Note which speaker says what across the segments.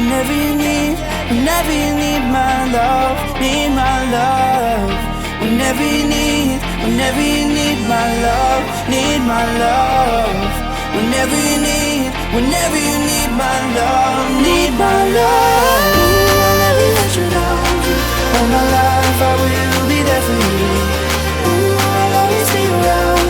Speaker 1: whenever you need my love, need my love. Whenever you need my love, need my love. Whenever you need my love, need my love. I'll never let you down. All my life I will be there for you. I'll always be around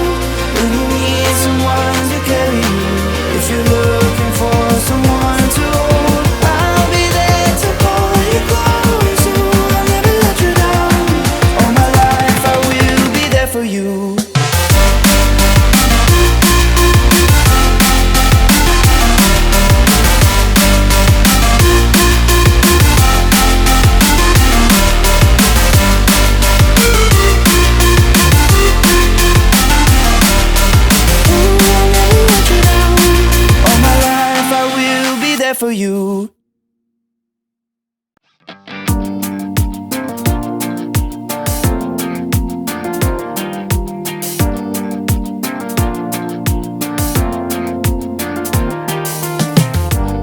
Speaker 1: when you need someone to carry you. If you're looking for someone to hold, I'll be there to pull you close. I'll never let you down. All my life I will be there for you. For you.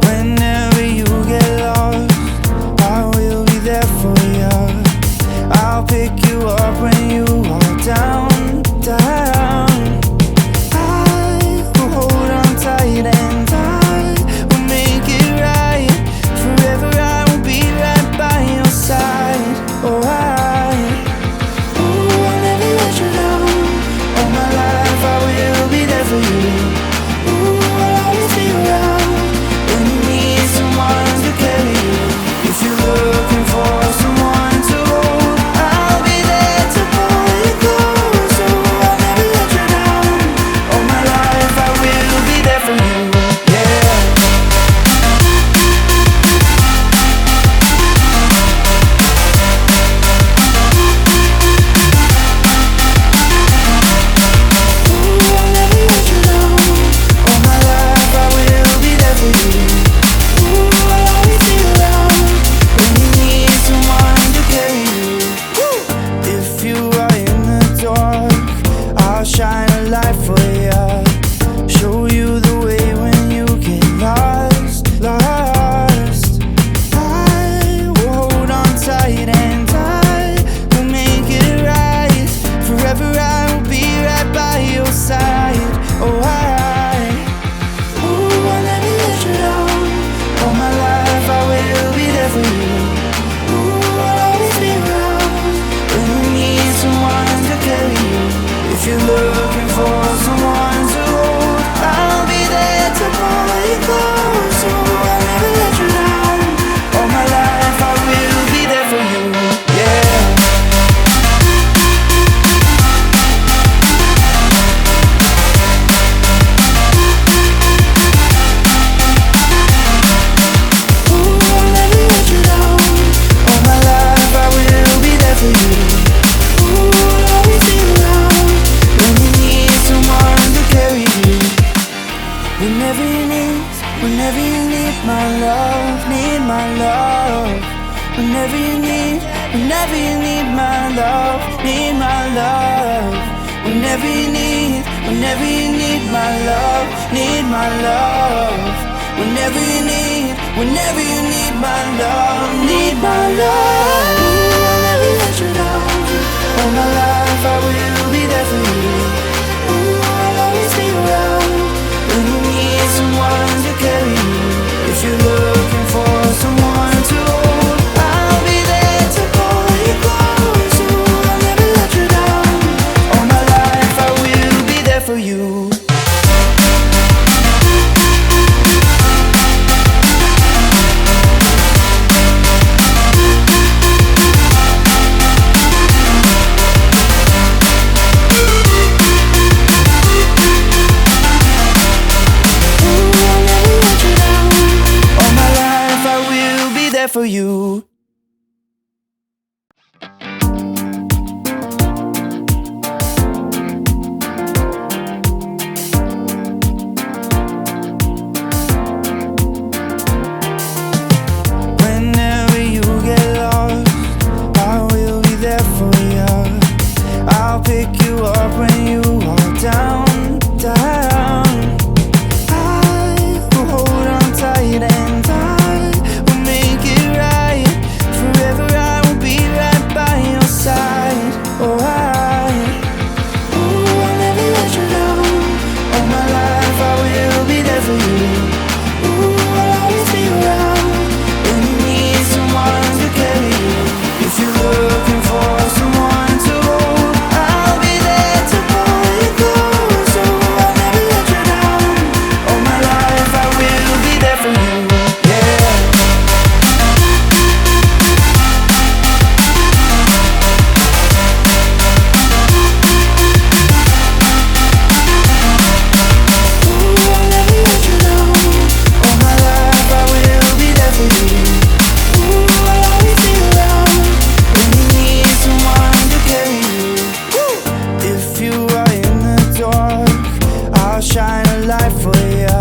Speaker 1: Whenever you get lost, I will be there for you. I'll pick you up when you are down, down. I will hold on tight and for you. Whenever you get lost, I will be there for you. I'll pick you up when you are down, down. I will hold on tight and I will make shine a light for you.